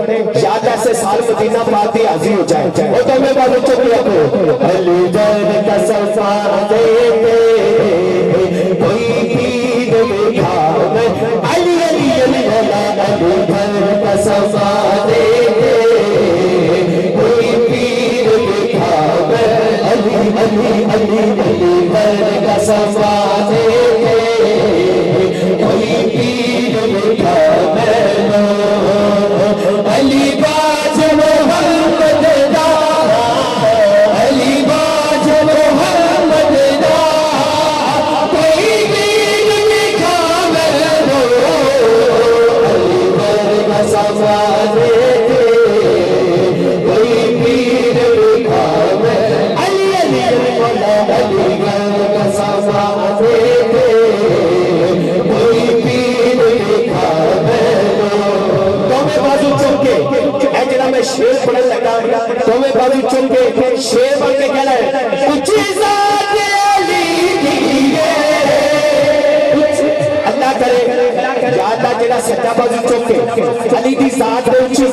यादा से साल मदीना पाती हाजी हो जाए। वो तो मैं बाबू चुप रखो। अली दर का सफा देते कोई पीर देखा मैं अली अली अली अली दर का सफा देते कोई पीर देखा मैं अली अली अली अली दर का सफा देते कोई पीर देखा मैं अली बाज मोहम्मद दा अली बाज मोहम्मद दा कोई पीर देखा मैं अली दर का सफा देते कोई पीर देखा मैं अली अली अली दर का सफा देते कोई पीर देखा मैं तुम्हें बाजू चुमके जरा मैं शेर पढ़ने लगा तुम्हें बाजू चुमके शेर पढ़ के कहना है ऊंची जात अली की है अल्लाह करे याद आ जरा सच्चा बाजू चुमके अली दी जात ऊंची